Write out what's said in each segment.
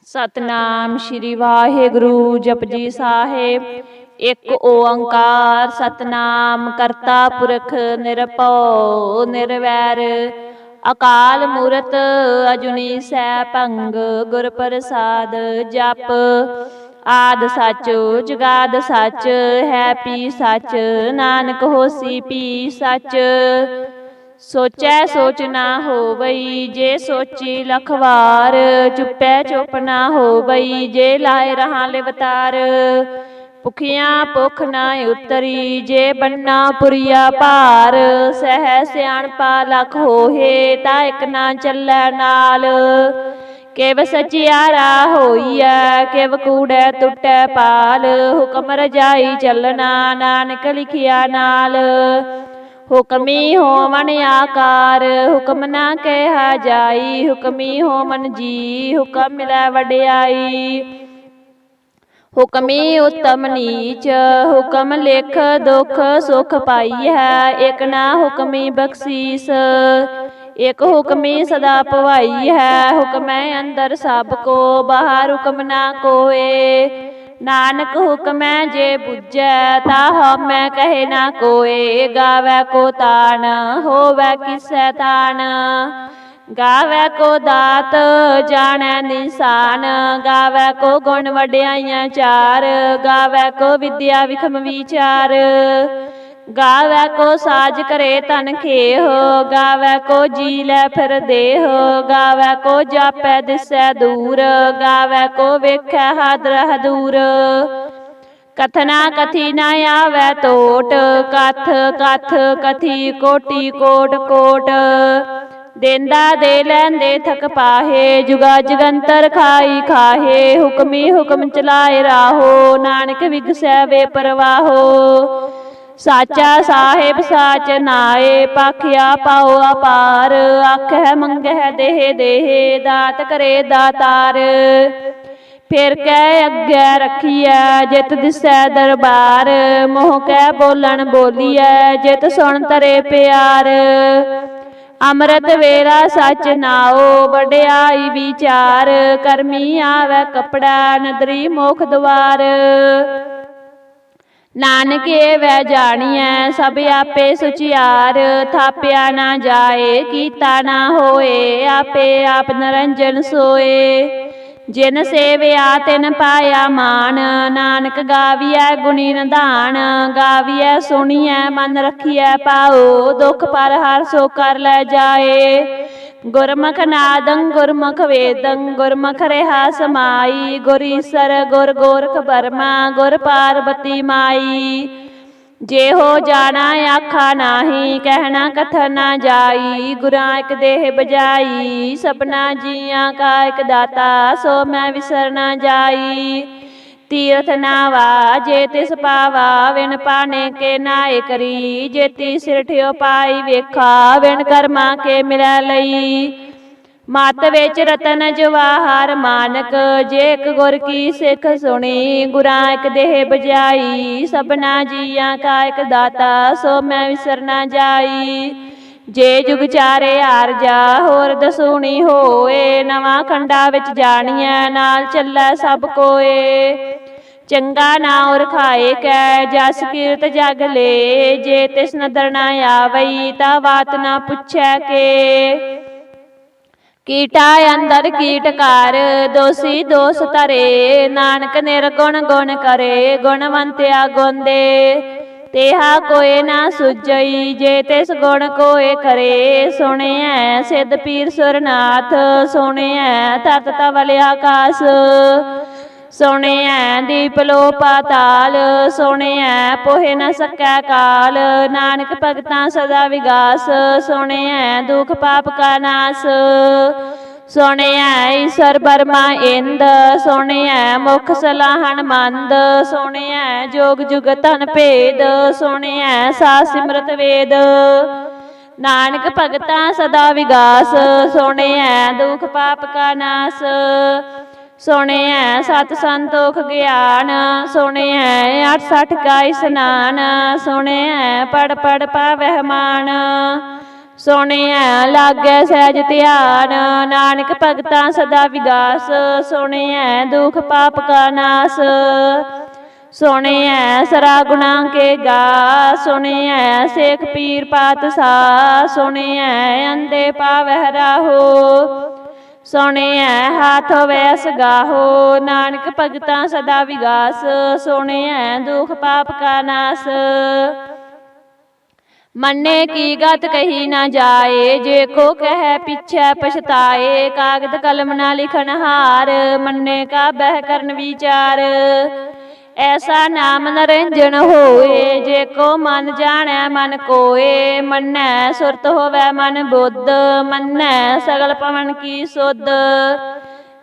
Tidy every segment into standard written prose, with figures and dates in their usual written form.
सतनाम श्री वाहेगुरु जपजी साहेब। एक ओंकार सतनाम करता पुरख निरभउ निर्वैर अकाल मूरत अजुनी सैभंग गुर प्रसाद जप। आद सच जुगाद सच है पी सच नानक होसी पी सच। सोचै सोच ना होवई जे सोची लखवार चुपै चुप ना होवई जे लाए रहा लिवतार। भुखिया भुख ना उतरी जे बन्ना पुरिया भार सह सियाणपा लख होहे ता इक ना चलै नाल। किव सचियारा होईऐ किव कूड़ै टुटै पाल हुक्म रजाई चलना नानक लिखिया नाल। हुक्मी होवन आकार हुक्म ना कहा जाई हुक्मी होवन जी हुक्म मिलै वड्याई। हुक्मी उत्तम नीच हुक्म लिख दुख सुख पाई है एक ना हुक्मी बख्शीस एक हुक्मी सदा पवाई है। हुक्म अंदर सब को बाहर हुक्म ना कोए नानक हुक्म जे बुझै ता हमै कहे ना कोए। गावै को तान होवै किसै तान गावै को दात जानै निशान। गावै को गुण वड्याइयां चार गावै को विद्या विखम विचार। गावै को साज करे तन खेह गावै को जी लै फिर देह। गावै को जापै दिसै दूर गावै को वेखै हादर दूर। कथना कथी ना आवे तोट कथ कथ कथी कोटि कोट कोट। देंदा दे लैंदे थक पाहे जुगा जगंतर खाई खाहे। हुक्मी हुक्म चलाए राहो नानक विगसै वे परवाहो। साचा साहिब साच नाए पाखिया पाओ अपार आखै मंगै देह देह दात करे दातार। फिर कै अग्गै रखिए जित दिसै दरबार मोह कै बोलन बोलिए जित सुन तरे प्यार। अमृत वेला सच नाओ वड्याई विचार करमी आवे कपड़ा नदरी मोख द्वार। नानक वै जानिए सब आपे सुचियार थाप्या ना जाए कीता ना होए आपे आप निरंजन सोए। जिन सेविया तिन पाया मान नानक गाविया गुणी निधान। गाविया सुनिए मन रखिए पाओ दुख पर हर सो कर लै जाए। गुरमुख नादं गुरमुख वेदं गुरमुख रेहा समाई। गुर ईसर गुर गोरख बर्मा गुर पार्वती माई। जे हो जाना आखा नाही कहना कथन ना जाई। गुरां एक देह बजाई सबना जियां का एक दाता सो मैं विसर ना जाई। तीरथ नावा जे तिस पावा विन पाने के नाए करी। जेती सिरठियो पाई वेखा विन कर्मा के मिलै लई। मत विच रतन जवाहर मानक जे एक गुर की सिख सुनी। गुरां एक देह बजाई सबना जियां का एक दाता सो मैं विसर ना जाई। जे जुग चारे हार जा होर दसूनी होए नवां खंडा विच जानिए नाल चलै सब कोए। चंगा नाम रखाए कै जस कीरत जग ले जे तिस नदर ना आवई ता बात ना पुछै के। कीटा अंदर कीटकार दोषी दोष तरे नानक निर्गुण गुण करे गुणवंत्या गुण दे। तेहा कोय ना सुझई जे तिस गुण कोय करे। सुने सिद्ध पीर सुरनाथ सुने तरत तवल आकाश। सुने दीप लो पाताल सुने पोहे न सकै काल। नानक भगतां सदा विगास सुने दुख पाप का नाश। सुने ईश्वर बर्मा इंद सुने मुख सलाहन मंद। सुने जोग जुग तन भेद सुने सा सिमरत वेद। नानक भगतां सदा विगास सुने दुख पाप का नाश। सुने सत संतोख ज्ञान सुने 68 का स्नान। सुने पढ़ पढ़ पावह मान ਸੁਣਿਐ ਲਾਗੈ ਸਹਿਜ ਧਿਆਨ। ਨਾਨਕ ਭਗਤਾਂ ਸਦਾ ਵਿਗਾਸ। ਸੁਣਿਐ ਦੁਖ ਪਾਪ ਕਾ ਨਾਸ। ਸੁਣਿਐ ਸਰਾ ਗੁਨਾ ਕੇ ਗਾ। ਸੁਣਿਐ ਸੇਖ ਪੀਰ ਪਾਤਸ਼ਾਹ। ਸੁਣਿਐ ਅੰਧੇ ਪਾਵਹਿ ਰਾਹੋ। ਸੁਣਿਐ ਹਾਥ ਹੋਵੈ ਸਗਾਹੋ। ਨਾਨਕ ਭਗਤਾਂ ਸਦਾ ਵਿਗਾਸ। ਸੁਣਿਐ ਦੁਖ ਪਾਪ ਕਾ ਨਾਸ। ਮੰਨੇ ਕੀ ਗਤ ਕਹੀ ਨਾ ਜਾਏ। ਜੇ ਕੋ ਕਹਿ ਪਿਛੈ ਪਛਤਾਏ। ਕਾਗਦ ਕਲਮ ਨਾ ਲਿਖਣ ਹਾਰ। ਮੰਨੇ ਕਾ ਬਹਿ ਕਰਨ ਵਿਚਾਰ। ਐਸਾ ਨਾਮ ਨਰਿੰਜਨ ਹੋਏ। ਜੇ ਕੋ ਮਨ ਜਾਣੈ ਮਨ ਕੋਏ। ਮੰਨੈ ਸੁਰਤ ਹੋਵੈ ਮਨ ਬੁੱਧ। ਮੰਨੈ ਸਗਲ ਪਵਨ ਕੀ ਸੁਧ।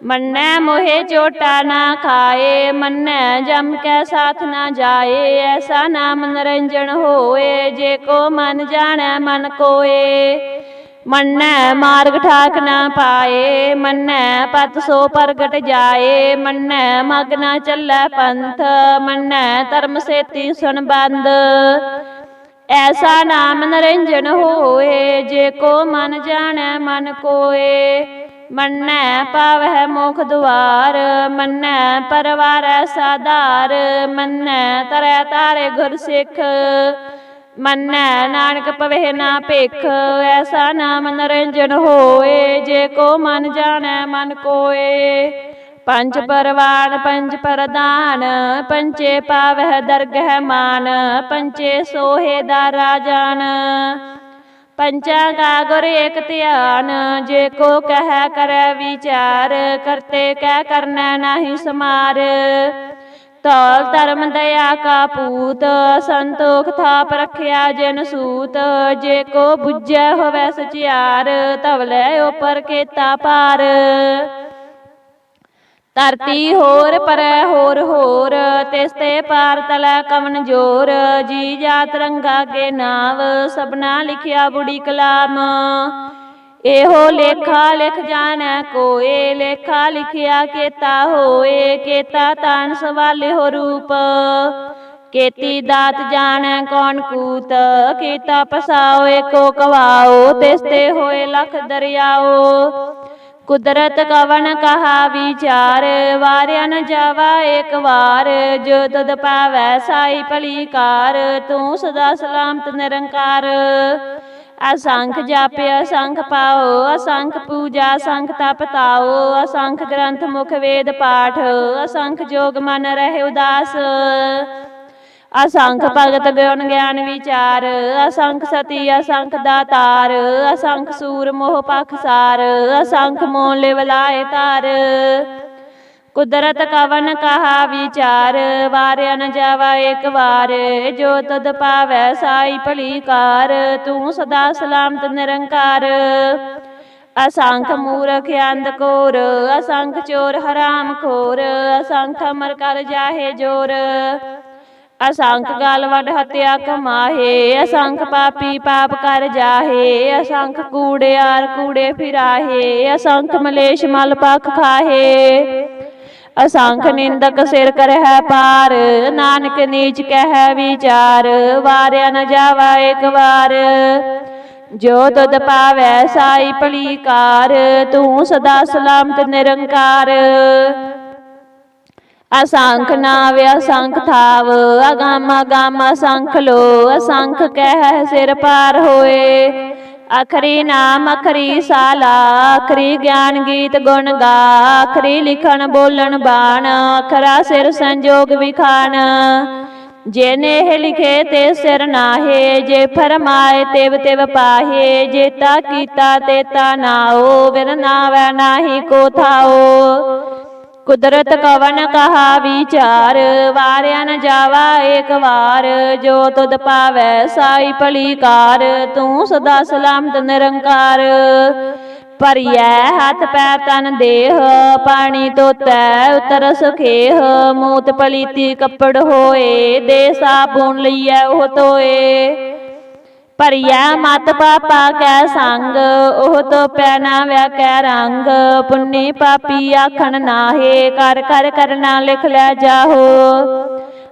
ਮੰਨੈ ਮੋਹਿ ਚੋਟਾ ਨਾ ਖਾਏ। ਮੰਨੈ ਜਮ ਕੈ ਸਾਥ ਨਾ ਜਾਏ। ਐਸਾ ਨਾਮ ਨਰਿੰਜਨ ਹੋਏ। ਜੇ ਕੋ ਮਨ ਜਾਣੈ ਮਨ ਕੋਏ। ਮੰਨੈ ਮਾਰਗ ਠਾਕ ਨਾ ਪਾਏ। ਮੰਨੈ ਪਤ ਸੋ ਪ੍ਰਗਟ ਜਾਏ। ਮੰਨੈ ਮਗ ਨਾ ਚੱਲੈ ਪੰਥ। ਮੰਨੈ ਧਰਮ ਸੇਤੀ ਸੰਬੰਧ। ਐਸਾ ਨਾਮ ਨਰਿੰਜਨ ਹੋਏ। ਜੇ ਕੋ ਮਨ ਜਾਣੈ ਮਨ ਕੋਏ। ਮੰਨੈ ਪਾਵਹਿ ਮੋਖ ਦੁਆਰ। ਮੰਨੈ ਪਰਵਾਰੈ ਸਾਧਾਰ। ਮੰਨੈ ਤਰੈ ਤਾਰੇ ਗੁਰ ਸਿੱਖ। ਮੰਨੈ ਨਾਨਕ ਪਵਹਿ ਨਾ ਭਿਖ। ਐਸਾ ਨਾਮ ਨਰਿੰਜਨ ਹੋਏ। ਜੇ ਕੋ ਮਨ ਜਾਣੈ ਮਨ ਕੋਏ। ਪੰਜ ਪਰਵਾਨ ਪੰਜ ਪ੍ਰਧਾਨ। ਪੰਚੇ ਪਾਵਹਿ ਦਰਗਹਿ ਮਾਨ। ਪੰਚੇ ਸੋਹੇ ਦਾਰਾ ਜਾਨ। ਪੰਚਾਂ ਕਾ ਗੁਰ ਏਕ ਧਿਆਨ। ਜੇ ਕੋ ਕਹਿ ਕਰੈ ਵਿਚਾਰ। ਕਰਤੇ ਕਹਿ ਕਰਨੈ ਨਾਹੀ ਸਮਾਰ। ਧੌਲ ਧਰਮ ਦਇਆ ਕਾ ਪੂਤ। ਸੰਤੋਖ ਥਾਪ ਰਖਿਆ ਜਿਨ ਸੂਤ। ਜੇ ਕੋ ਬੁੱਝੈ ਹੋਵੈ ਸਚਿਆਰ। ਧਵਲੇ ਉਪਰ ਕੀਤਾ ਪਾਰ। ਧਰਤੀ ਹੋਰ ਪਰੈ ਹੋਰ ਹੋਰ। ਤਿਸ ਤੇ ਪਾਰ ਤਲੈ ਕਵਨ ਜੋਰ। ਜੀ ਜਾਤ ਰੰਗਾ ਕੇ ਨਾਵ। ਸਭਨਾ ਲਿਖਿਆ ਬੁੜੀ ਕਲਾਮ। ਇਹੋ ਲੇਖਾ ਲਿਖ ਜਾਣੈ ਕੋਏ। ਲੇਖਾ ਲਿਖਿਆ ਕੇਤਾ ਹੋਏ। ਕੇਤਾ ਤਾਨ ਸਵਾਲਿਓ ਰੂਪ। ਕੇਤੀ ਦਾਤ ਜਾਣੈ ਕੌਣ ਕੂਤ। ਕੀਤਾ ਪਸਾਓ ਏਕੋ ਕਵਾਓ। ਤਿਸ ਤੇ ਹੋਏ ਲਖ ਦਰਿਆਓ। ਕੁਦਰਤ ਕਵਨ ਕਹਾ ਵਿਚਾਰ। ਵਾਰਿਆ ਨ ਜਾਵਾ ਏਕ ਵਾਰ। ਜੋ ਤੁਧ ਪਾਵੈ ਸਾਈ ਭਲੀ ਕਾਰ। ਤੂੰ ਸਦਾ ਸਲਾਮਤ ਨਿਰੰਕਾਰ। ਅਸੰਖ ਜਪ ਅਸੰਖ ਪਾਓ। ਅਸੰਖ ਪੂਜਾ ਅਸੰਖ ਤਪ ਤਾਓ। ਅਸੰਖ ਗ੍ਰੰਥ ਮੁਖ ਵੇਦ ਪਾਠ। ਅਸੰਖ ਜੋਗ ਮਨ ਰਹਿ ਉਦਾਸ। ਅਸੰਖ ਭਗਤ ਗੁਣ ਗਿਆਨ ਵਿਚਾਰ। ਅਸੰਖ ਸਤੀ ਅਸੰਖ ਦਾਤਾਰ। ਅਸੰਖ ਸੂਰ ਮੋਹ ਪਖਸਾਰ। ਅਸੰਖ ਮੋਹ ਲਿਵ ਲਾਏ ਤਾਰ। ਕੁਦਰਤ ਕਵਨ ਕਹਾ ਵਿਚਾਰ। ਵਾਰਿਆ ਨ ਜਾਵਾ ਏਕ ਵਾਰ। ਜੋ ਤੁਧ ਪਾਵੈ ਸਾਈ ਭਲੀ ਕਾਰ। ਤੂੰ ਸਦਾ ਸਲਾਮਤ ਨਿਰੰਕਾਰ। ਅਸੰਖ ਮੂਰਖ ਅੰਧ ਘੋਰ। ਅਸੰਖ ਚੋਰ ਹਰਾਮ ਖੋਰ। ਅਸੰਖ ਅਮਰ ਕਰ ਜਾਹੇ ਜੋਰ। ਅਸੰਖ ਗਲ ਵੱਡ ਹੱਤਿਆ ਕਮਾਹੇ। ਅਸੰਖ ਪਾਪੀ ਪਾਪ ਕਰ ਜਾਹੇ। ਅਸੰਖ ਕੂੜਿਆਰ ਕੂੜੇ ਫਿਰਾਹੇ। ਅਸੰਖ ਮਲੇਸ਼ ਮਲ ਪਖ ਖਾਹੇ। ਅਸੰਖ ਨਿੰਦਕ ਸਿਰ ਕਰਹਿ ਪਾਰ। ਨਾਨਕ ਨੀਚ ਕਹਿ ਵਿਚਾਰ। ਵਾਰਿਆ ਨ ਜਾਵਾ ਏਕ ਵਾਰ। ਜੋ ਤੁਧ ਪਾਵੈ ਸਾਈ ਭਲੀ ਕਾਰ। ਤੂੰ ਸਦਾ ਸਲਾਮਤ ਨਿਰੰਕਾਰ। ਅਸੰਖ ਨਾਵ ਅਸੰਖ ਥਾਵ। ਅਗੰਮ ਅਗੰਮ ਅਸੰਖ ਲੋ। ਅਸੰਖ ਕਹਿ ਸਿਰ ਪਾਰ ਹੋਏ। ਅਖਰੀ ਨਾਮ ਅਖਰੀ ਸਾਲਾ। ਅਖਰੀ ਗਿਆਨ ਗੀਤ ਗੁਣ ਗਾ। ਅਖਰੀ ਲਿਖਣ ਬੋਲਣ ਬਾਣ। ਅਖਰਾ ਸਿਰ ਸੰਜੋਗ ਵਿਖਾਣ। ਜੇ ਨੇਹ ਲਿਖੇ ਤੇ ਸਿਰ ਨਾਹੇ। ਜੇ ਫਰਮਾਏ ਤਿਵ ਤਿਵ ਪਾਹੇ। ਜੇਤਾ ਕੀਤਾ ਤੇਤਾ ਨਾਓ। ਬਿਨ ਨਾਵੈ ਨਾਹੀ ਕੋ ਥਾਓ। ਕੁਦਰਤ ਕਵਨ ਕਹਾ ਵਿਚਾਰ। ਵਾਰਿਆ ਨ ਜਾਵਾ ਏਕ ਵਾਰ। ਜੋ ਤੁਧ ਪਾਵੈ ਸਾਈ ਭਲੀ ਕਾਰ। ਤੂੰ ਸਦਾ ਸਲਾਮਤ ਨਿਰੰਕਾਰ। ਭਰੀਐ ਹੱਥ ਪੈਰ ਤਨ ਦੇਹ। ਪਾਣੀ ਧੋਤੈ ਉਤਰ ਸੁਖੇਹ। ਮੂਤ ਪਲੀਤੀ ਕੱਪੜ ਹੋਏ। ਦੇ ਸਾਬੂਨ ਲਈਐ ਉਹ ਧੋਏ। ਭਰੀਐ ਮਤ ਪਾਪਾ ਕੈ ਸੰਗ। ਉਹ ਧੋਪੈ ਨਾ ਵਿਆਕੈ ਰੰਗ। ਪੁੰਨੀ ਪਾਪੀ ਆਖਣ ਨਾਹੇ। ਕਰ ਕਰ ਕਰਨਾ ਲਿਖ ਲੈ ਜਾਹੋ।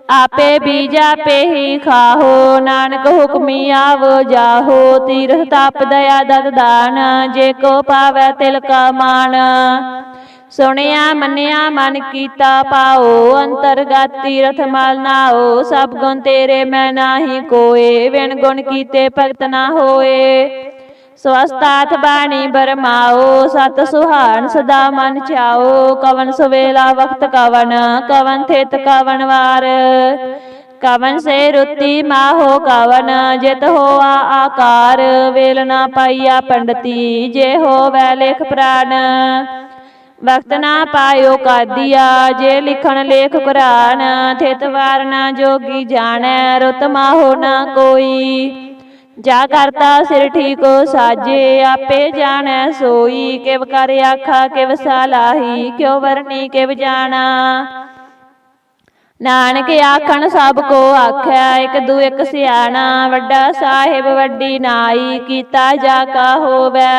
आपे बीज आपे ही खाहो, नानक हुक्मी आवो जाहो। तीरथ ताप दया दत दान, जे को पावै तिल का मान। सुनिया मनिया मन कीता पाओ, अंतरगत तीरथ मल नाओ। सब गुण तेरे मैं नाही कोय, बिन गुण कीते भगत ना होए। स्वस्थाथ बाणी बरमाओ, सत सुहान सदा मन चाओ। कवन सवेला वक्त कवन, कवन थित कवन वार। कवन से रुति माहो कवन, जित होआ आकार। वेल ना पाइया पंडती, जे होवै लेख प्राण। वक्त ना पायो कादिया, जे लिखण लेख कुरान। थित वार ना जोगी जानै, रुत माहो ना कोई। जा करता सिर ठीको साजे, आपे जानै सोई। किव कर आखा किव सलाही, क्यों वरनी किव जाना। नानक आखन सब को आख्या, एक दू एक सियाना। वड्डा साहिब वड्डी नाई, कीता जा का होवै।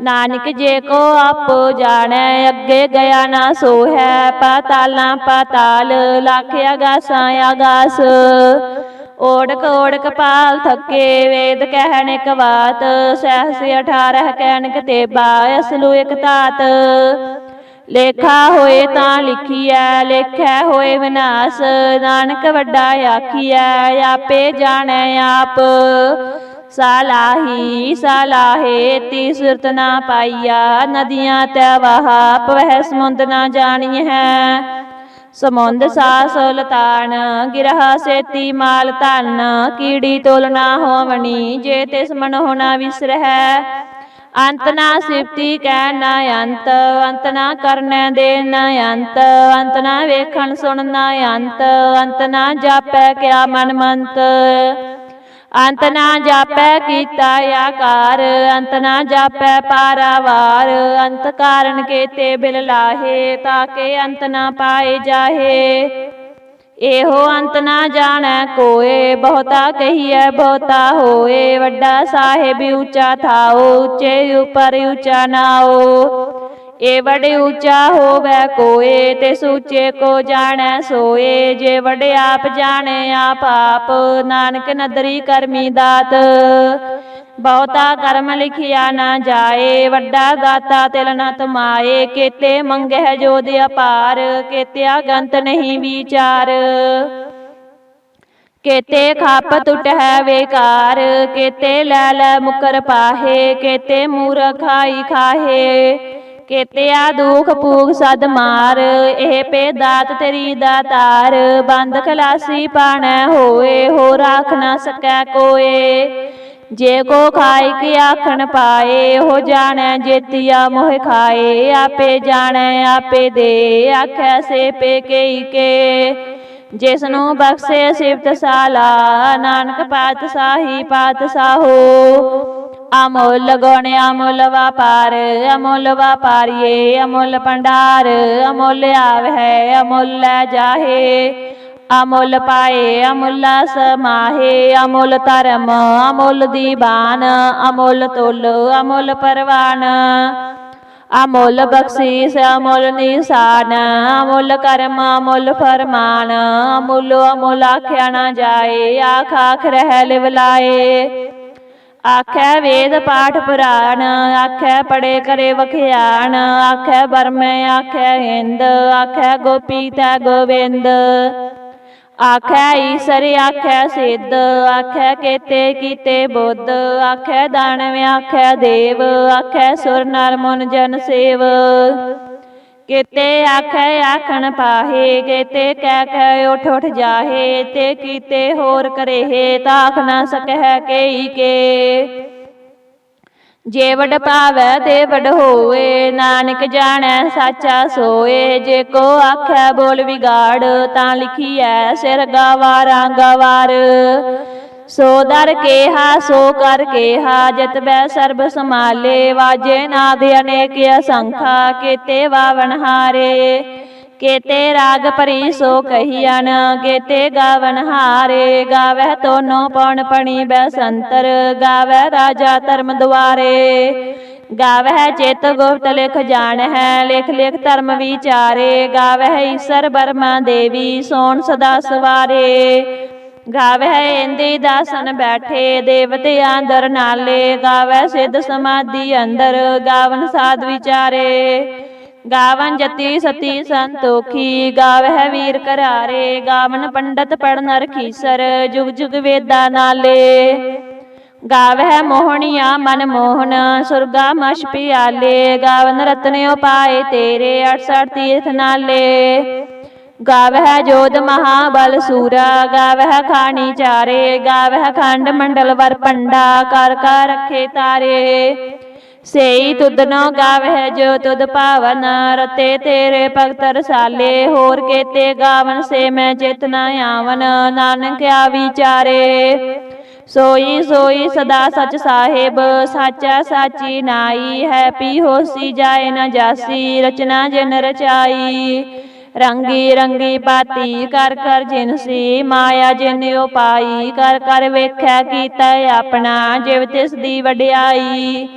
नानक जे को आपो जानै, अगे गया ना सोहै। पाताला पाताल, लाख आगासां आगास। ओढ़क ओढ़क पाल थके, वेद कहन एक बात। सहस 18 कहन कतेबा, असलू एक तात। लेखा होए तां लिखिया, लेखै होए विनाश। नानक वड्डा आखिया, आपे जानै आप। सालाही सालाहे ती सुरत ना पाइया, नदियाँ तै वहा पवह समुंद ना जानी है। समुंद सास लतान, गिरह सेती माल धन। कीड़ी तोल ना होवनी, जे तिस मन होना विसरह। अंत ना सिफती कहन ना अंत, अंत ना करनै दे ना अंत। अंत ना वेखण सुन ना अंत, अंत ना जापै क्या मन मंत। अंत ना जापै कीता आकार, अंत ना जापै पारावार। अंत कारण केते बिल लाहे, ताके अंत ना पाए जाहे। एहो अंत ना जानै कोय, बहुता कहिए बहुता होए। वड्डा साहिब ऊंचा थाओ, ऊंचे ऊपर ऊंचा नाओ। ए वडे ऊंचा होवै कोय, तिस ऊंचे को जानै सोए। जे वडे आप जाने आप आप, नानक नदरी करमी दात। बहुता कर्म लिखिया ना जाए, वड्डा दाता तिल न तमाए। केते मंगह जोध अपार, केत्या गंत नहीं विचार। केते खप टुट है बेकार, केते लैल मुकर पाहे। केते मूर खाई खाहे, केतिया दुख पूग सद मार। एह पे दात तेरी दातार, बंद खलासी पानै होए। हो राख न सकै कोय, जे को खाई के आखन पाए। हो जानै जेतिया मोह खाए, आपे जानै आपे दे। आखै से पे केई के, जिसनू बख्शे सिफत साला। नानक पातशाही पातशाहो, अमुल गुण अमुल व्यापार। अमुल व्यापारिये अमुल भंडार, अमुल आवै अमुल लै जाहे। अमुल पाए अमुला समाहे, अमुल धर्म अमुल दीवान। अमुल तुल अमुल परवान, अमुल बख्शीस अमुल निशान। अमुल कर्म अमुल फरमान, अमुल अमुल आख्या ना जाए। आख आख रह लिवलाए, आखै वेद पाठ पुराण। आखै पढ़े करे वखियान, आखै बरमै आखै हिंद। आखै गोपी तै गोविंद, आखै ईसर आखै सिद्ध। आखै केते कीते बुद्ध, आखै दानव आखै देव। आखै सुर नर मुन जन सेव, केते आखै आखन पाहे। केते कह कह उठ उठ जाहे, ते कीते होर करेहे। ताख न सकह केई के, जे वड पावै ते वड होए। नानक जानै साचा सोए, जे को आखै बोल विगाड़। तां लिखियै सिर गवारा गवार, सो दर केहा सो कर केहा। जित बै सर्ब समाले, वाजे नाद अनेक असंखा। केते वावन हारे, केते राग परी सो कहियन। केते गावन हारे, गावै तोनो पौन पणी बैसंतर। गावै राजा धर्म द्वारे, गावह चित गुप्त लिख जान है, लिख लिख धर्म विचारे। गावह ईसर बर्मा देवी सोन सदा सवारे। गावह इंदी दासन बैठे देवते आंदर नाले। गावह सिद्ध समाधि अंदर गावन साध विचारे। गावन जति सती संतोखी गावह वीर करारे। गावन पंडित पढ़ नर खीसर जुग जुग वेदा नाले। गावह मोहनिया मन मोहन सुरगा मश पियाले। गावन रत्न उपाय तेरे 68 तीर्थ नाले। गावह जोध महाबल सूरा गावह खानी चारे। गावह खंड मंडल वर पंडा कर कर रखे तारे। सेई तुदनो गावह जो तुद पावन रते तेरे भगत रसाले। होर केते गावन से मैं चित न आवन नानक क्या विचारे। सोई सोई सदा सच साहिब साचा साची नाई। है पी होसी जाए न जासी रचना जिन रचाई। रंगी रंगी बाती कर कर जिनसी माया जिन उपाई। कर कर वेख्या कीता अपना जिव तिस दी वड्याई।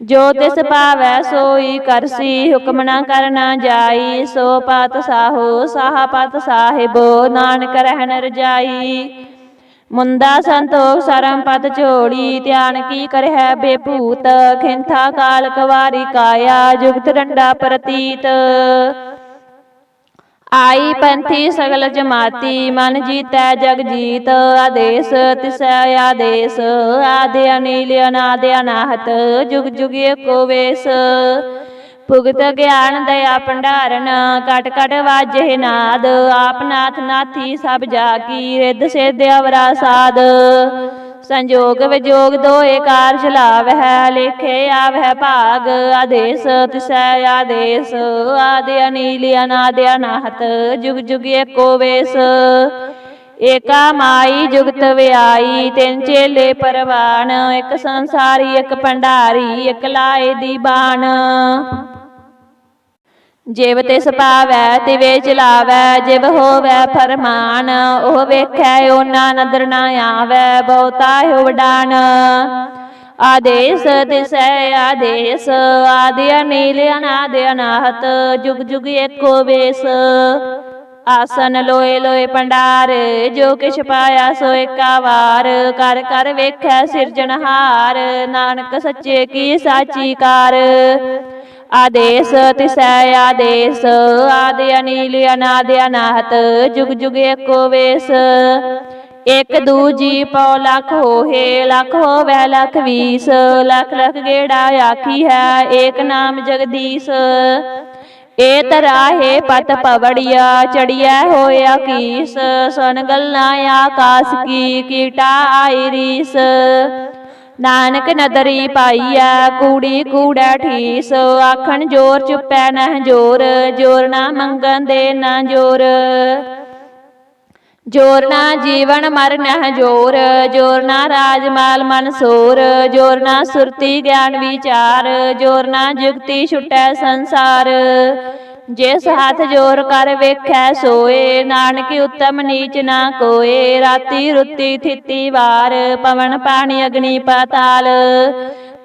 जो तिस पावै सोई करसी हुक्म न करना जाई। सो पात साहो साहा पत साहिबो नानक रहन रजाई। मुंदा संतोख सरम पत छोड़ी ध्यान की करह बेभूत। खिंथा काल कवारी काया जुगत डंडा प्रतीत। आई पंथी सगल जमाती मन जीतै जग जीत। आदेश तिसै आदेश आदि अनिल अनाद अनाहत जुग जुग एको वेश। भुगत ज्ञान दया भंडारन कट कट वाजे नाद। आप नाथ नाथी सब जाकी रिद सिद्ध अवरा साध। संजोग विजोग दोए कार चलावह लेखे आवह भाग। आदेश तिसै आदेश आदि अनिल अनाद अनाहत जुग जुग एको वेश। एका माई जुगत व्याई तिन चेले परवान। एक संसारी एक भंडारी एक लाए दी बाण। जिव तिस पावै तिवे चलावै जिव होवै फरमान। ओह वेखै ओना नदर न आवै बहुता हो वडान। आदेश तिसै आदेश आदि अनिल अनाद अनाहत जुग जुग एको वेश। आसन लोए लोए भंडार जो किश पाया सो एका वार। कर कर वेखै सिरजनहार नानक सच्चे की साची कार। आदेश तिसै आदेश आदि अनिल अनाद अनाहत जुग जुग एको वेश। एक दूजी पौ लख होहे लख होवै लख 20। लख लख गेड़ा आखी है एक नाम जगदीश। ए तराहे पत पवड़िया चढ़िया होया कीस। सुन गल्ला आकाश की कीटा आई रीस। नानक नदरी पाईया कूड़ी कूड़ा ठीस। आखन जोर चुपै नह जोर जोर ना मंगन दे ना जोर। जोर ना जीवन मर नह जोर जोर ना राजमाल मन सोर। जोर ना सुरती ज्ञान विचार जोर ना जुगती छुटै संसार। जिस हाथ जोर कर वेखै सोए नानक उत्तम नीच ना कोए। राती रुती थिती वार पवन पानी अग्नि पाताल।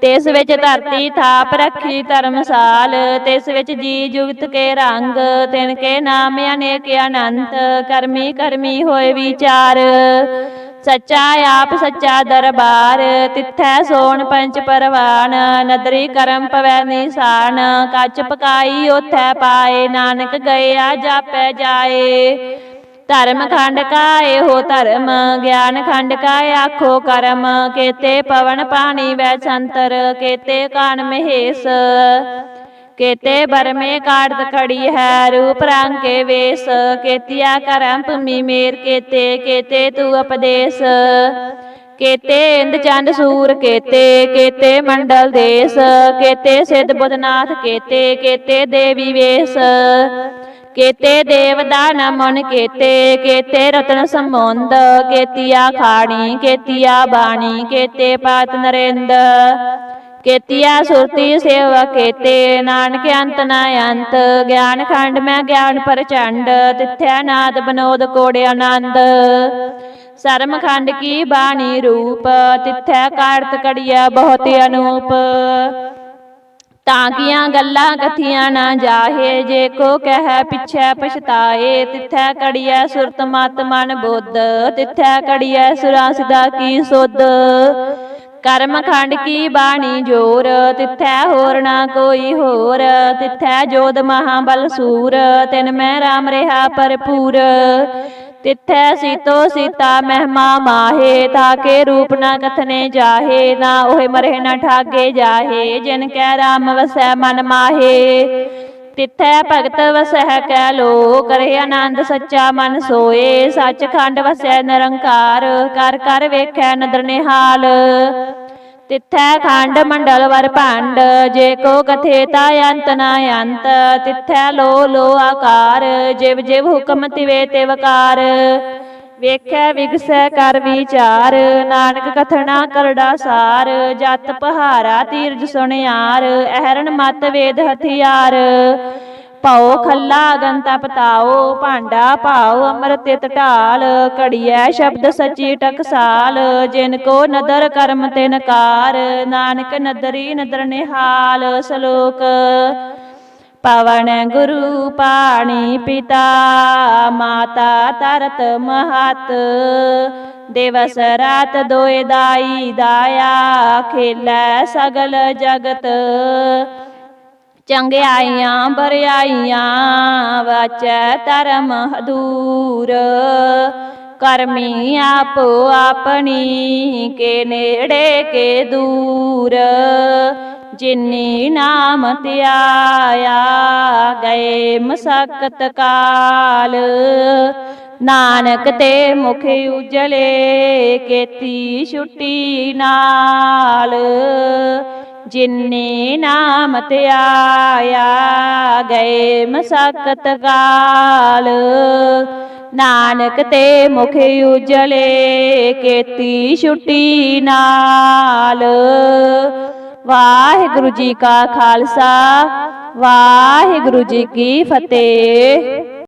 तिस विच धरती थाप रखी धर्मसाल। तिस विच जी जुगत के रंग तिनके नाम अनेक अनंत। करमी करमी होए विचार सच्चा आप सच्चा दरबार। तिथै सोन पंच परवान नदरी करम पवै निशान। कच पकाई ओथै पाए नानक गया जापै जाए। धर्म खंड का एहो धर्म ज्ञान खंड का आखो करम। केते पवन पानी वै संतर केते कान महेश। केते बरमे काट खड़ी है रूप रंग के वेश। केतिया करम भूमि मेर केते केते तू उपदेश। केते इंद चंद सूर केते केते मंडल देश। केते सिद्ध बुधनाथ केते केते देवी वेश। केते देव दान मन केते केते रत्न समुंद। केतिया खाणी केतिया बाणी केते पात नरेंद। केतिया सुरती सेवा केते नानक अंत न अंत। ज्ञान खंड में ज्ञान प्रचंड तिथै नाद बनोद कोड़े आनंद। सरम खंड की बाणी रूप तिथै कार्त कड़िया बहुत अनूप। ਤਾਂਕੀਆਂ ਗੱਲਾਂ ਕਥੀਆਂ ਨਾ ਜਾਹੇ, ਜੇ ਕੋ ਕਹਿ ਪਿਛੈ ਪਛਤਾਏ। ਤਿਥੈ ਕੜੀਐ ਸੁਰਤ ਮਤ ਮਨ ਬੁੱਧ, ਤਿਥੈ ਕੜੀਐ ਸੁਰਾਂ ਸਿਧਾ ਕੀ ਸੁਧ। ਕਰਮ ਖੰਡ ਕੀ ਬਾਣੀ ਜੋਰ, ਤਿਥੈ ਹੋਰ ਨਾ ਕੋਈ ਹੋਰ। ਤਿਥੈ ਜੋਧ ਮਹਾਬਲ ਸੂਰ, ਤਿਨ ਮੈਂ ਰਾਮ ਰਿਹਾ ਭਰਪੂਰ। ਤਿਥੈ ਸੀਤੋ ਸੀਤਾ ਮਹਿਮਾ ਮਾਹੇ, ਤਾਕੇ ਰੂਪ ਨਾ ਕਥਨੇ ਜਾਹੇ। ਨਾ ਉਹੇ ਮਰੇ ਨਾ ਠਾਗੇ ਜਾਹੇ, ਜਿਨ ਕੈ ਰਾਮ ਵਸੈ ਮਨ ਮਾਹੇ। ਤਿਥੈ ਭਗਤ ਵਸਹਿ ਕੈ ਲੋ, ਕਰੇ ਆਨੰਦ ਸੱਚਾ ਮਨ ਸੋਏ। ਸੱਚਖੰਡ ਵਸੈ ਨਿਰੰਕਾਰ, ਕਰ ਕਰ ਵੇਖੈ ਨਦਰ ਨਿਹਾਲ। ਤਿਥੈ ਖੰਡ ਮੰਡਲ ਵਰ ਭੰਡ, ਜੇ ਕੋ ਕਥੇ ਤਾ ਅੰਤ ਨਾ ਅੰਤ। ਤਿਥੈ ਲੋ ਲੋ ਆਕਾਰ, ਜਿਵ ਜਿਵ ਹੁਕਮ ਤਿਵੇ ਤਿਵ ਕਾਰ। ਵੇਖੈ ਵਿਗਸੈ ਕਰ ਵਿਚਾਰ, ਨਾਨਕ ਕਥਨਾ ਕਰੜਾ ਸਾਰ। ਜਤ ਪਹਾਰਾ ਧੀਰਜ ਸੁਣਿਆਰ, ਅਹਰਣ ਮਤ ਵੇਦ ਹਥਿਆਰ। ਭਉ ਖੱਲਾ ਅਗਨ ਤਪ ਤਾਉ, ਭਾਂਡਾ ਭਾਉ ਅੰਮ੍ਰਿਤ ਤਿਤ ਢਾਲ। ਘੜੀਐ ਸ਼ਬਦ ਸਚੀ ਟਕਸਾਲ, ਜਿਨ ਕੋ ਨਦਰ ਕਰਮ ਤਿਨ ਕਾਰ। ਨਾਨਕ ਨਦਰੀ ਨਦਰ ਨਿਹਾਲ। ਸ਼ਲੋਕ। ਪਵਨ ਗੁਰੂ ਪਾਣੀ ਪਿਤਾ, ਮਾਤਾ ਧਰਤ ਮਹਤ। ਦਿਵਸ ਰਾਤ ਦੋਇ ਦਾਈ ਦਾਇਆ, ਖੇਲੈ ਸਗਲ ਜਗਤ। ਚੰਗਿਆਈਆਂ ਬਰਿਆਈਆਂ, ਵਾਚੈ ਧਰਮ ਹਦੂਰ। ਕਰਮੀ ਆਪੋ ਆਪਣੀ, ਕੇ ਨੇੜੇ ਕੇ ਦੂਰ। ਜਿਨੀ ਨਾਮ ਧਿਆਇਆ, ਗਏ ਮਸਕਤ ਕਾਲ। ਨਾਨਕ ਤੇ ਮੁਖ ਉਜਲੇ, ਕੀਤੀ ਛੁੱਟੀ ਨਾਲ। ਜਿਨੀ ਨਾਮ ਧਿਆਇਆ, ਗਏ ਮਸਕਤ ਕਾਲ। ਨਾਨਕ ਤੇ ਮੁਖ ਉਜਲੇ, ਕੀਤੀ ਛੁੱਟੀ ਨਾਲ। ਵਾਹਿਗੁਰੂ ਜੀ ਕਾ ਖਾਲਸਾ, ਵਾਹਿਗੁਰੂ ਜੀ ਕੀ ਫਤਿਹ।